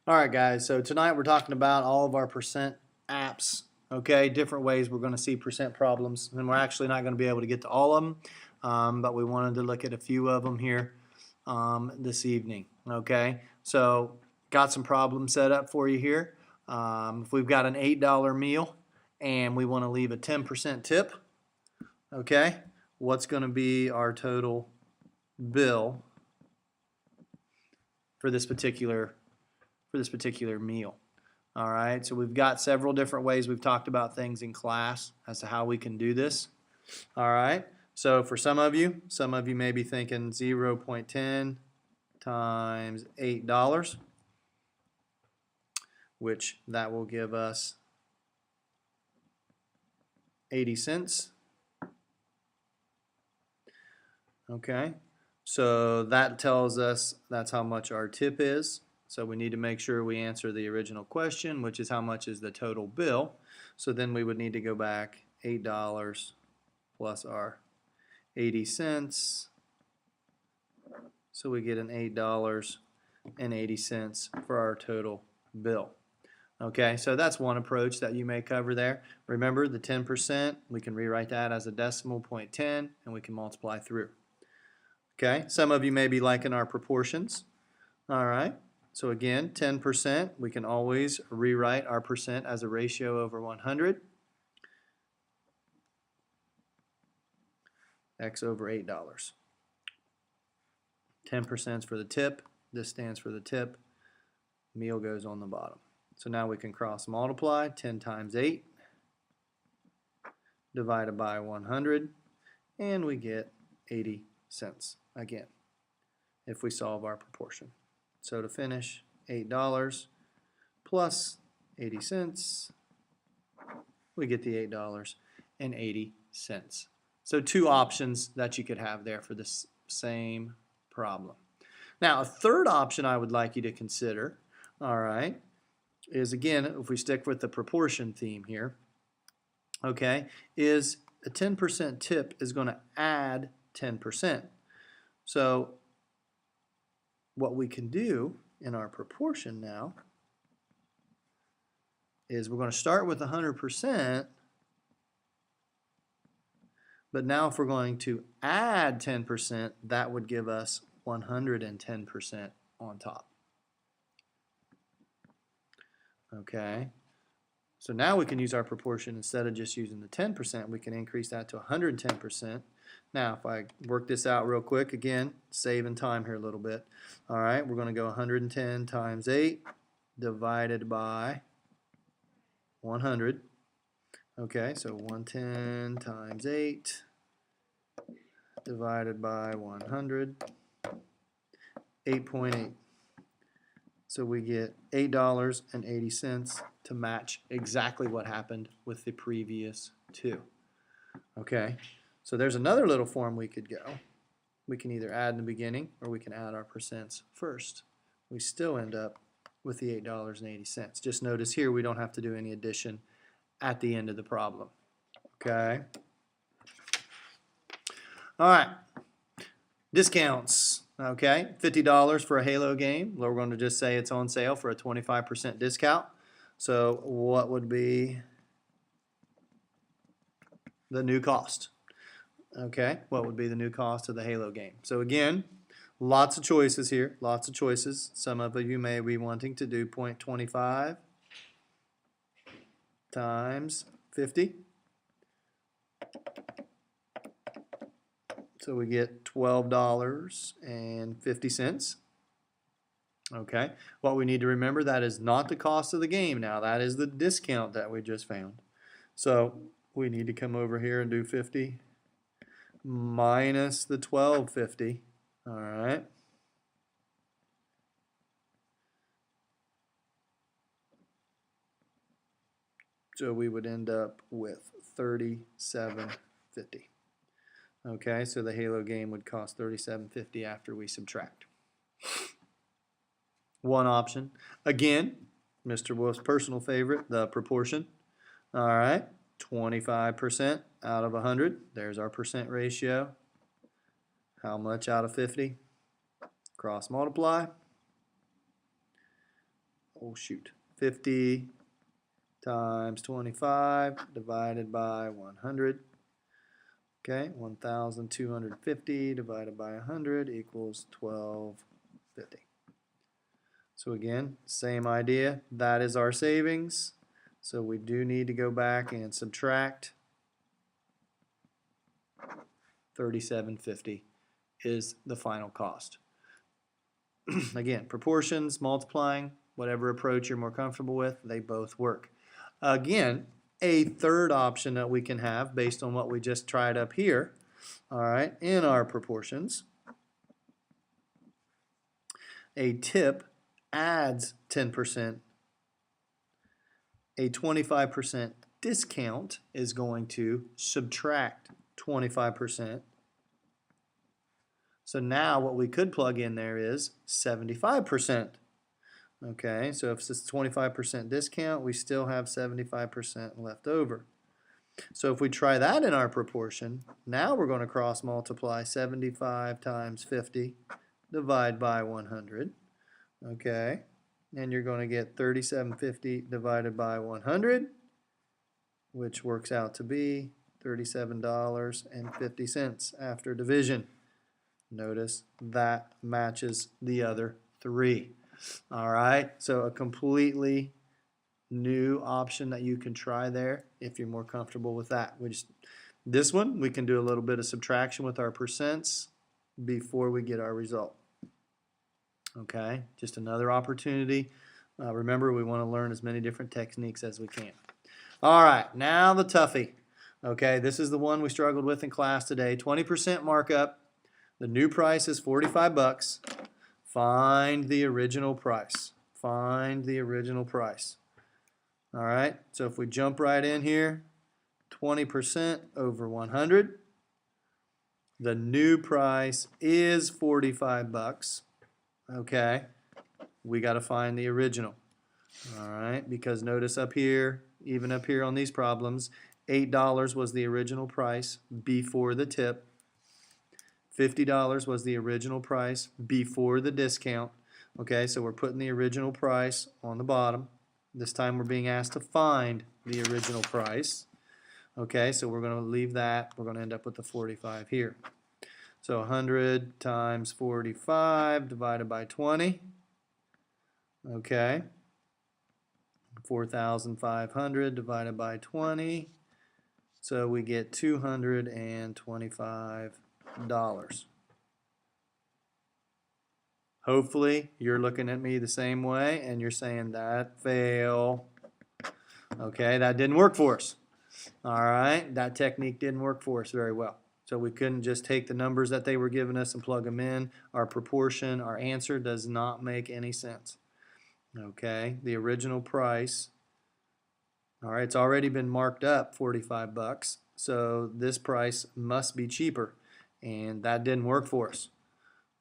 All right, guys, so tonight we're talking about all of our percent apps, okay? Different ways we're going to see percent problems, and we're actually not going to be able to get to all of them, but we wanted to look at a few of them here this evening, okay? So got some problems set up for you here. If we've got an $8 meal and we want to leave a 10% tip, okay, what's going to be our total bill for this particular meal? All right, so we've got several different ways we've talked about things in class as to how we can do this. All right, so for some of you may be thinking 0.10 times $8, which that will give us 80 cents. Okay, so that tells us that's how much our tip is. So we need to make sure we answer the original question, which is how much is the total bill. So then we would need to go back $8 plus our 80 cents. So we get an $8.80 for our total bill. Okay, so that's one approach that you may cover there. Remember the 10%, we can rewrite that as a decimal 0.10 and we can multiply through. Okay, some of you may be liking our proportions. All right, so again, 10%, we can always rewrite our percent as a ratio over 100. X over $8. 10% is for the tip. This stands for the tip. Meal goes on the bottom. So now we can cross multiply. 10 times 8 divided by 100. And we get 80 cents again if we solve our proportion. So to finish, $8 plus 80 cents, we get the $8.80. So two options that you could have there for this same problem. Now, a third option I would like you to consider, all right, is again, if we stick with the proportion theme here, okay, is a 10% tip is going to add 10%. So what we can do in our proportion now is we're going to start with 100%, but now if we're going to add 10%, that would give us 110% on top. Okay, so now we can use our proportion. Instead of just using the 10%, we can increase that to 110%. Now, if I work this out real quick, again, saving time here a little bit. All right, we're going to go 110 times 8 divided by 100. Okay, so 110 times 8 divided by 100, 8.8. So we get $8.80 to match exactly what happened with the previous two. Okay, so there's another little form we could go. We can either add in the beginning or we can add our percents first. We still end up with the $8.80. Just notice here we don't have to do any addition at the end of the problem. Okay. All right. Discounts. Okay. $50 for a Halo game. We're going to just say it's on sale for a 25% discount. So what would be the new cost? Okay. What would be the new cost of the Halo game? So again, lots of choices here. Lots of choices. Some of you may be wanting to do 0.25 times 50. So we get $12.50. Okay, what we need to remember, that is not the cost of the game now. That is the discount that we just found. So we need to come over here and do 50 minus the $12.50. All right. So we would end up with $37.50. Okay, so the Halo game would cost $37.50 after we subtract. One option. Again, Mr. Wolf's personal favorite, the proportion. All right, 25% out of 100. There's our percent ratio. How much out of 50? Cross multiply. oh shoot, 50 times 25 divided by 100. Okay, 1,250 divided by 100 equals 1250. So again, same idea. That is our savings. So we do need to go back and subtract. 3750 is the final cost. Again, proportions, multiplying, whatever approach you're more comfortable with, they both work. Again, a third option that we can have based on what we just tried up here, all right, in our proportions, a tip adds 10%. A 25% discount is going to subtract 25%. So now what we could plug in there is 75%. Okay, so if it's 25% discount, we still have 75% left over. So if we try that in our proportion, now we're going to cross multiply 75 times 50, divide by 100. Okay, and you're going to get 3750 divided by 100, which works out to be $37.50 after division. Notice that matches the other three. All right, so a completely new option that you can try there if you're more comfortable with that. This one, we can do a little bit of subtraction with our percents before we get our result. Okay, just another opportunity. Remember, we want to learn as many different techniques as we can. All right, now the toughie. Okay, this is the one we struggled with in class today. 20% markup. The new price is 45 bucks. Find the original price. Find the original price. All right, so if we jump right in here, 20% over 100. The new price is 45 bucks. Okay, we got to find the original. All right, because notice up here, even up here on these problems, $8 was the original price before the tip. $50 was the original price before the discount. Okay, so we're putting the original price on the bottom. This time we're being asked to find the original price. Okay, so we're going to leave that. We're going to end up with the 45 here. So 100 times 45 divided by 20. Okay. 4,500 divided by 20. So we get $225. Hopefully you're looking at me the same way and you're saying that fail. Okay, that didn't work for us. All right, that technique didn't work for us very well. So we couldn't just take the numbers that they were giving us and plug them in. Our proportion, our answer does not make any sense. Okay, the original price, all right, it's already been marked up 45 bucks. So this price must be cheaper, and that didn't work for us.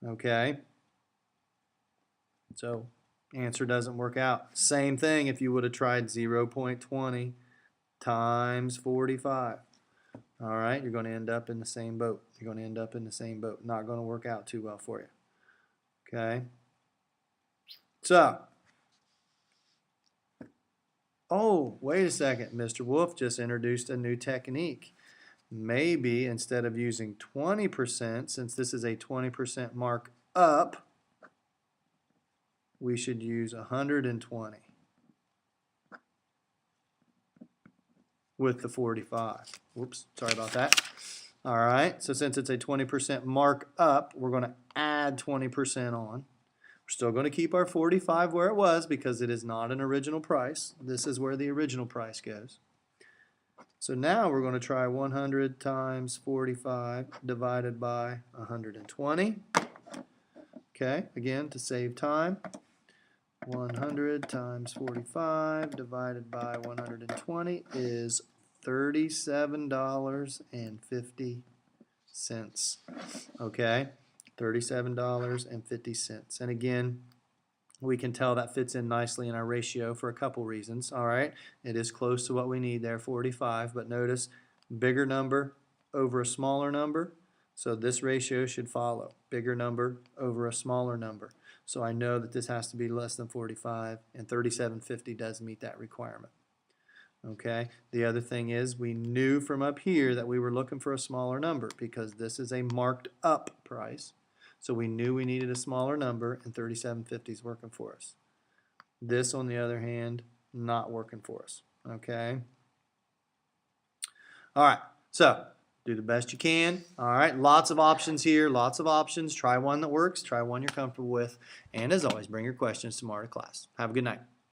Okay, so answer doesn't work out. Same thing if you would have tried 0.20 times 45. All right, you're going to end up in the same boat. You're going to end up in the same boat. Not going to work out too well for you. Okay, so, oh, wait a second. Mr. Wolf just introduced a new technique. Maybe instead of using 20%, since this is a 20% mark up, we should use 120 with the 45. Whoops, sorry about that. All right, so since it's a 20% mark up, we're going to add 20% on. We're still going to keep our 45 where it was because it is not an original price. This is where the original price goes. So now we're going to try 100 times 45 divided by 120. Okay, again, to save time, 100 times 45 divided by 120 is $37.50. Okay, $37.50. And again, we can tell that fits in nicely in our ratio for a couple reasons. All right, it is close to what we need there, 45, but notice bigger number over a smaller number, so this ratio should follow. Bigger number over a smaller number. So I know that this has to be less than 45, and 37.50 does meet that requirement. Okay, the other thing is we knew from up here that we were looking for a smaller number because this is a marked up price. So we knew we needed a smaller number, and 37.50 is working for us. This, on the other hand, not working for us. Okay. All right, so do the best you can. All right, lots of options here, lots of options. Try one that works, try one you're comfortable with, and as always, bring your questions tomorrow to class. Have a good night.